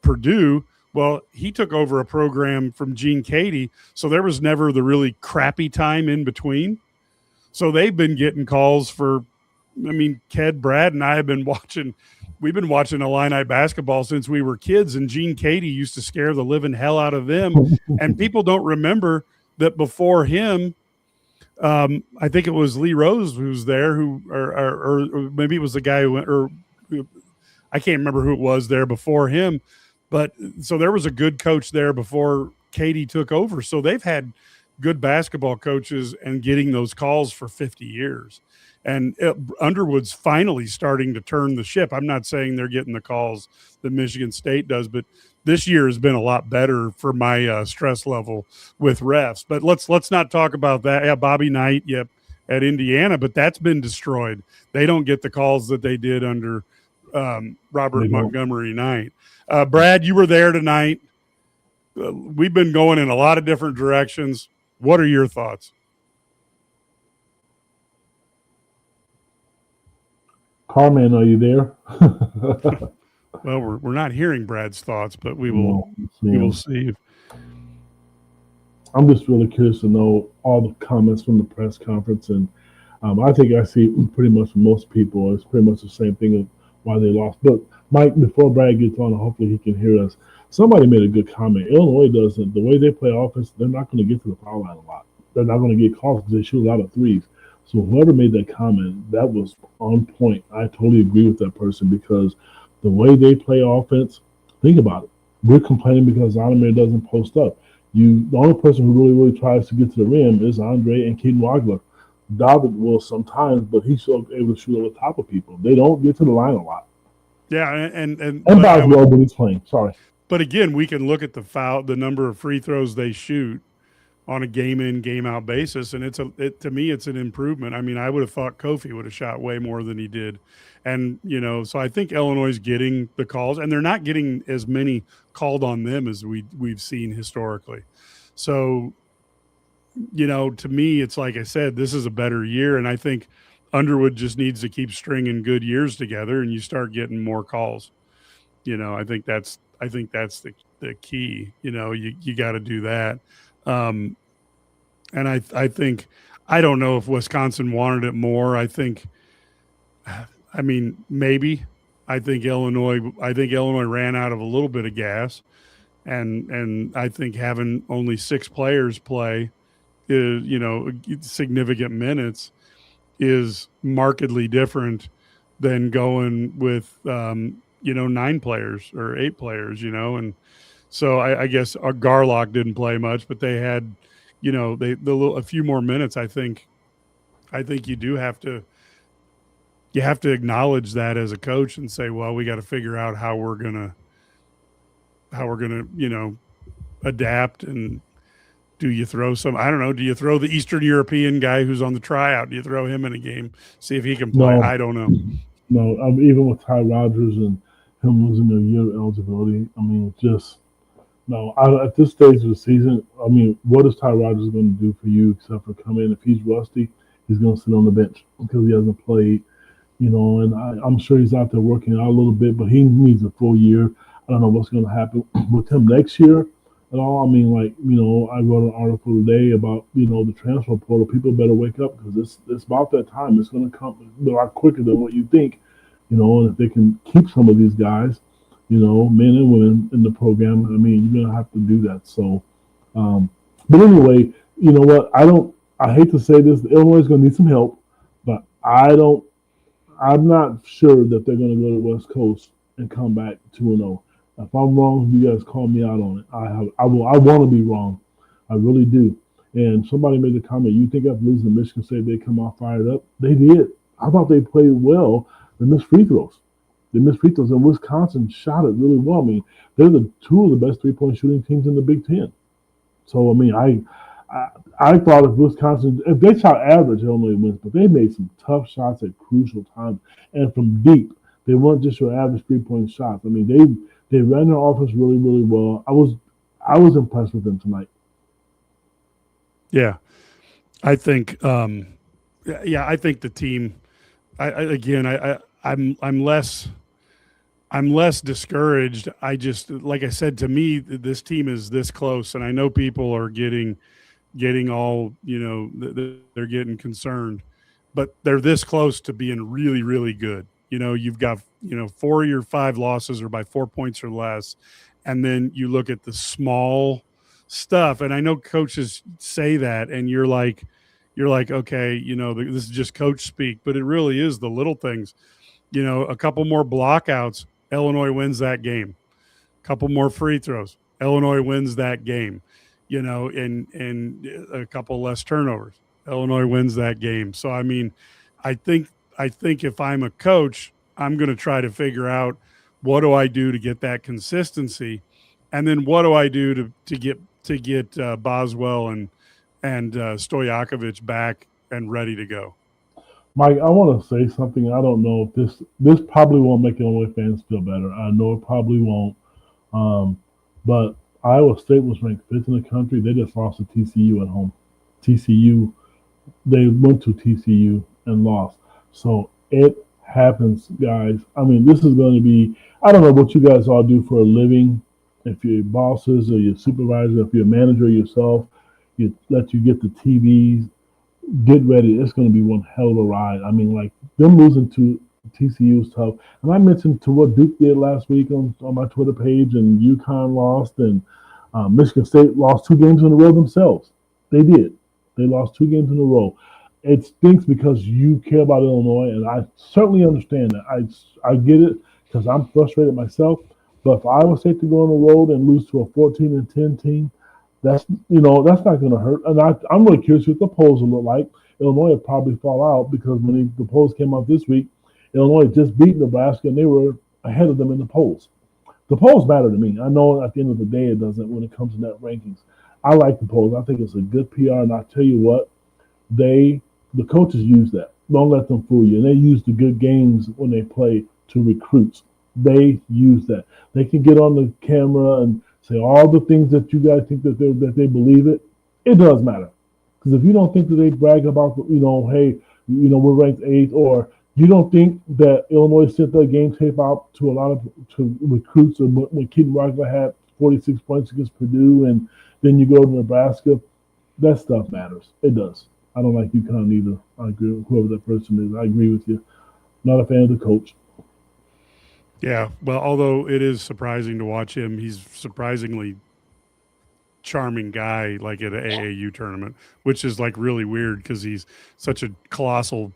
Purdue. Well, he took over a program from Gene Cady, so there was never the really crappy time in between. So they've been getting calls for, Ked, Brad, and I have been watching. We've been watching Illini basketball since we were kids, and Gene Cady used to scare the living hell out of them. And people don't remember that before him, I think it was Lee Rose who was there, or maybe it was the guy who went, or I can't remember who it was there before him. But so there was a good coach there before Cady took over. So they've had good basketball coaches and getting those calls for 50 years. And Underwood's finally starting to turn the ship. I'm not saying they're getting the calls that Michigan State does, but this year has been a lot better for my stress level with refs. But let's not talk about that. Yeah, Bobby Knight, yep, at Indiana, but that's been destroyed. They don't get the calls that they did under Robert Montgomery Knight. Brad, you were there tonight. We've been going in a lot of different directions. What are your thoughts? Carmen, are you there? Well, we're not hearing Brad's thoughts, but we will see. I'm just really curious to know all the comments from the press conference, and I think I see pretty much from most people, it's pretty much the same thing of why they lost. But Mike, before Brad gets on, hopefully he can hear us. Somebody made a good comment. Illinois doesn't. The way they play offense, they're not going to get to the foul line a lot. They're not going to get calls because they shoot a lot of threes. So whoever made that comment, that was on point. I totally agree with that person because the way they play offense, think about it. We're complaining because Zonomer doesn't post up. The only person who really tries to get to the rim is Andre and Keaton Wagler. David will sometimes, but he's still able to shoot over the top of people. They don't get to the line a lot. Yeah, and Boswell when he's playing. Sorry. But again, we can look at the number of free throws they shoot on a game in, game out basis. And to me, it's an improvement. I mean, I would have thought Kofi would have shot way more than he did. And, so I think Illinois is getting the calls and they're not getting as many called on them as we've seen historically. So, to me, it's like I said, this is a better year. And I think Underwood just needs to keep stringing good years together and you start getting more calls. I think that's the key. You got to do that. And I think, I don't know if Wisconsin wanted it more. Maybe. I think Illinois ran out of a little bit of gas, and I think having only 6 players play is, significant minutes is markedly different than going with 9 players or 8 players, and so I guess Garlock didn't play much, but they had, a few more minutes. I think you have to acknowledge that as a coach and say, well, we got to figure out how we're gonna adapt. And do you throw do you throw the Eastern European guy who's on the tryout? Do you throw him in a game, see if he can play? No, I don't know. No, even with Ty Rodgers and him losing a year of eligibility. I mean, just no. At this stage of the season, I mean, what is Ty Rodgers going to do for you except for come in? If he's rusty, he's going to sit on the bench because he hasn't played. And I'm sure he's out there working out a little bit, but he needs a full year. I don't know what's going to happen with him next year at all. I mean, I wrote an article today about, the transfer portal. People better wake up because it's about that time. It's going to come a lot quicker than what you think, and if they can keep some of these guys, men and women in the program, I mean, you're going to have to do that. So, but anyway, you know what? I hate to say this, Illinois is going to need some help, but I'm not sure that they're going to go to the West Coast and come back 2-0. If I'm wrong, you guys call me out on it. I want to be wrong. I really do. And somebody made the comment, you think after losing to Michigan State, they come out fired up? They did. I thought they played well. They missed free throws. And Wisconsin shot it really well. I mean, they're two of the best three-point shooting teams in the Big Ten. So, I mean, I thought if they shot average, Illinois wins, but they made some tough shots at crucial times. And from deep, they weren't just your average three-point shots. I mean, they ran their offense really, really well. I was impressed with them tonight. Yeah. I think I think the team I'm less discouraged. I just, like I said, to me, this team is this close, and I know people are getting all, they're getting concerned, but they're this close to being really, really good. You've got, 4 of your 5 losses are by 4 points or less. And then you look at the small stuff. And I know coaches say that, and you're like, okay, this is just coach speak, but it really is the little things. A couple more blockouts, Illinois wins that game. A couple more free throws, Illinois wins that game. And a couple less turnovers, Illinois wins that game. So, I mean, I think if I'm a coach, I'm going to try to figure out what do I do to get that consistency, and then what do I do to get Boswell and Stojakovic back and ready to go. Mike, I want to say something. I don't know if this probably won't make Illinois fans feel better. I know it probably won't. But Iowa State was ranked 5th in the country. They just lost to TCU at home. They went to TCU and lost. So it happens, guys. I mean, this is going to be, I don't know what you guys all do for a living. If you're bosses or your supervisor, if you're a manager yourself, let you get the TVs. Get ready. It's going to be one hell of a ride. I mean, like, them losing to TCU is tough. And I mentioned to what Duke did last week on my Twitter page, and UConn lost, and Michigan State lost 2 games in a row themselves. They did. They lost 2 games in a row. It stinks because you care about Illinois, and I certainly understand that. I get it because I'm frustrated myself. But if Iowa State to go on the road and lose to a 14-10 team, that's not going to hurt. And I'm really curious what the polls will look like. Illinois will probably fall out because when the polls came out this week, Illinois just beat Nebraska, and they were ahead of them in the polls. The polls matter to me. I know at the end of the day it doesn't when it comes to net rankings. I like the polls. I think it's a good PR, and I tell you what, the coaches use that. Don't let them fool you. And they use the good games when they play to recruits. They use that. They can get on the camera and say all the things that you guys think that they believe it. It does matter. Because if you don't think that they brag about, hey, we're ranked 8th, or you don't think that Illinois sent their game tape out to a lot of recruits, or when Keaton Rockler had 46 points against Purdue, and then you go to Nebraska, that stuff matters. It does. I don't like UConn either. I agree with whoever that person is. I agree with you. Not a fan of the coach. Yeah, well, although it is surprising to watch him, he's surprisingly charming guy, like at an AAU tournament, which is like really weird because he's such a colossal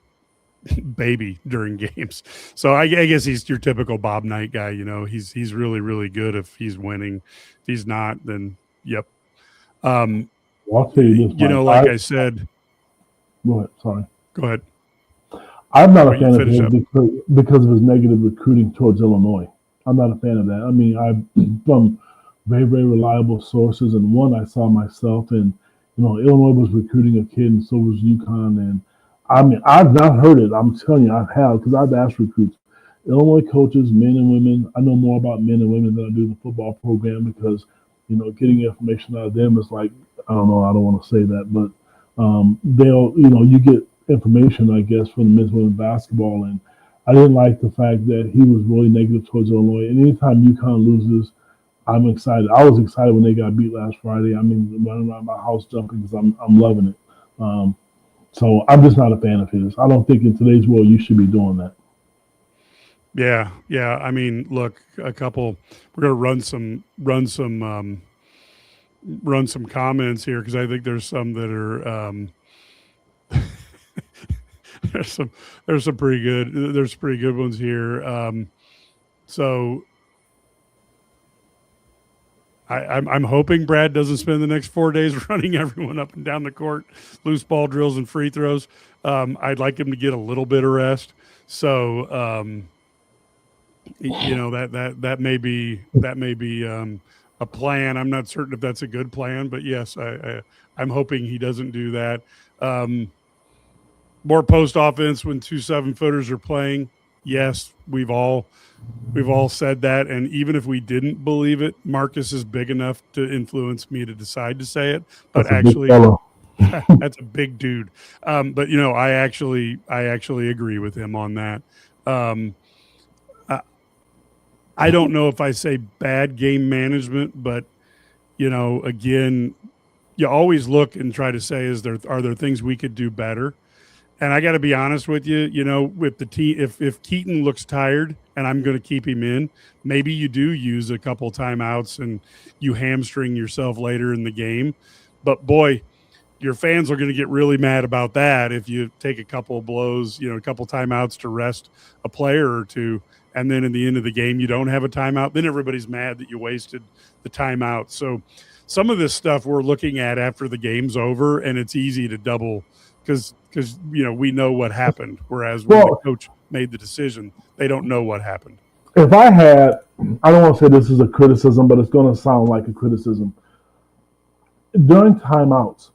baby during games. So I guess he's your typical Bob Knight guy. He's really, really good if he's winning. If he's not, then yep. Well, I'll tell you this, like I said. Go ahead. Sorry. Go ahead. I'm not a fan of him because of his negative recruiting towards Illinois. I'm not a fan of that. I mean, I'm from very, very reliable sources, and one I saw myself, and Illinois was recruiting a kid, and so was UConn. And I mean, I've not heard it. I'm telling you, I have, because I've asked recruits. Illinois coaches, men and women, I know more about men and women than I do the football program because, getting information out of them is like, I don't know, I don't want to say that, but you get information, I guess, from the men's and women's basketball. And I didn't like the fact that he was really negative towards Illinois. And anytime UConn loses, I'm excited. I was excited when they got beat last Friday. I mean, running around my house jumping because I'm loving it. So I'm just not a fan of his. I don't think in today's world you should be doing that. Yeah. I mean, look, we're going to run some comments here because I think there's some that are there's some pretty good ones here. So I'm hoping Brad doesn't spend the next 4 days running everyone up and down the court, loose ball drills and free throws. I'd like him to get a little bit of rest. So that may be a plan. I'm not certain if that's a good plan, but yes, I'm hoping he doesn't do that. More post offense when 2 7-footers are playing. Yes, we've all said that, and even if we didn't believe it, Marcus is big enough to influence me to decide to say it. But actually, that's a big dude. But I actually agree with him on that. I don't know if I say bad game management, but again, you always look and try to say, are there things we could do better? And I got to be honest with you, with the team, if Keaton looks tired and I'm going to keep him in, maybe you do use a couple timeouts and you hamstring yourself later in the game. But boy, your fans are going to get really mad about that if you take a couple of blows, a couple timeouts to rest a player or two, and then in the end of the game you don't have a timeout. Then everybody's mad that you wasted the timeout. So some of this stuff we're looking at after the game's over, and it's easy to double because we know what happened, whereas when the coach made the decision, they don't know what happened. If I don't want to say this is a criticism, but it's going to sound like a criticism. During timeouts,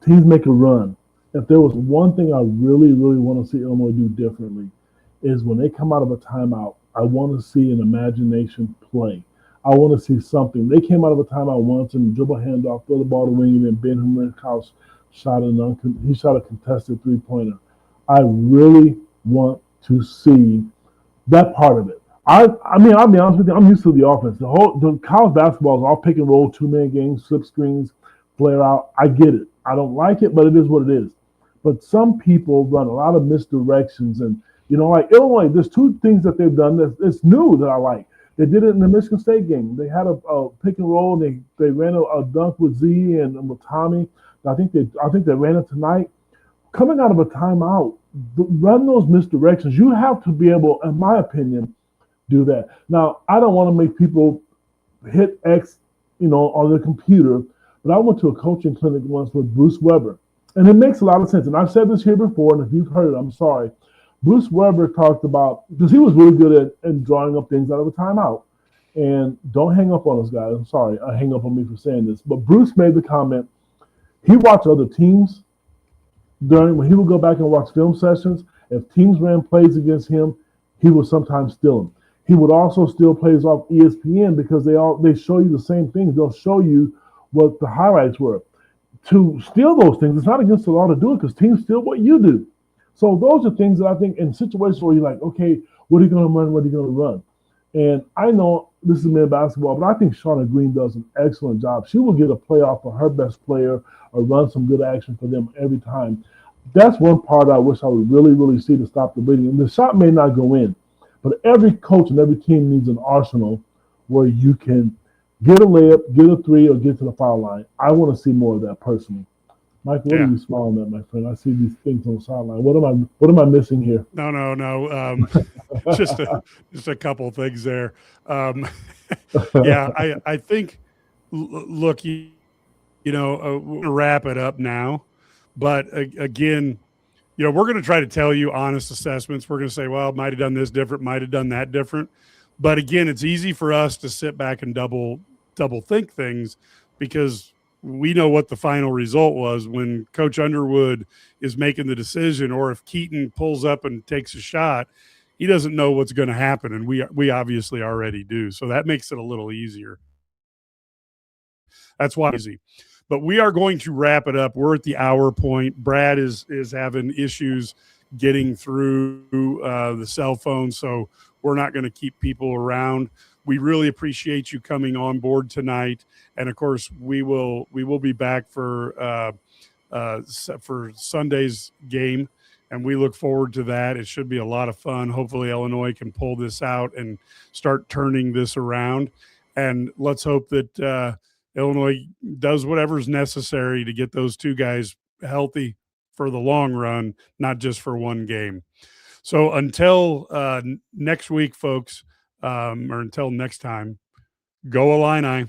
teams make a run. If there was one thing I really, really want to see Illinois do differently, is when they come out of a timeout, I want to see an imagination play. I want to see something. They came out of a timeout once and dribble handoff, throw the ball to wing, and then Ben Henrichs shot a contested three-pointer. I really want to see that part of it. I mean, I'll be honest with you, I'm used to the offense. The college basketball is all pick and roll, 2-man games, slip screens, flare out. I get it. I don't like it, but it is what it is. But some people run a lot of misdirections, and like Illinois, there's 2 things that they've done that's new that I like. They did it in the Michigan State game. They had a pick and roll. They ran a dunk with Z and with Tommy. I think they ran it tonight. Coming out of a timeout, run those misdirections. You have to be able, in my opinion, do that. Now, I don't want to make people hit X, on the computer, but I went to a coaching clinic once with Bruce Weber, and it makes a lot of sense. And I've said this here before, and if you've heard it, I'm sorry. Bruce Weber talked about, because he was really good at drawing up things out of a timeout. And don't hang up on us, guys. I'm sorry. Hang up on me for saying this. But Bruce made the comment, he watched other teams when he would go back and watch film sessions. If teams ran plays against him, he would sometimes steal them. He would also steal plays off ESPN because they show you the same things. They'll show you what the highlights were. To steal those things, it's not against the law to do it because teams steal what you do. So those are things that I think in situations where you're like, okay, what are you going to run? What are you going to run? And I know this is men's basketball, but I think Shauna Green does an excellent job. She will get a playoff for her best player or run some good action for them every time. That's one part I wish I would really, really see to stop the bleeding. And the shot may not go in, but every coach and every team needs an arsenal where you can get a layup, get a three, or get to the foul line. I want to see more of that personally. Mike, what are you smiling at, my friend? I see these things on the sideline. What am I missing here? No. Just a couple of things there. I think. Look, we'll wrap it up now, but again, we're going to try to tell you honest assessments. We're going to say, well, might have done this different, might have done that different. But again, it's easy for us to sit back and double think things because we know what the final result was when Coach Underwood is making the decision, or if Keaton pulls up and takes a shot. he doesn't know what's going to happen, and we obviously already do. So that makes it a little easier. That's why easy. But we are going to wrap it up. We're at the hour point. Brad is having issues getting through the cell phone, so we're not going to keep people around. We really appreciate you coming on board tonight, and of course, we will be back for Sunday's game, and we look forward to that. It should be a lot of fun. Hopefully, Illinois can pull this out and start turning this around, and let's hope that Illinois does whatever's necessary to get those two guys healthy for the long run, not just for one game. So until next week, folks, or until next time, go Illini.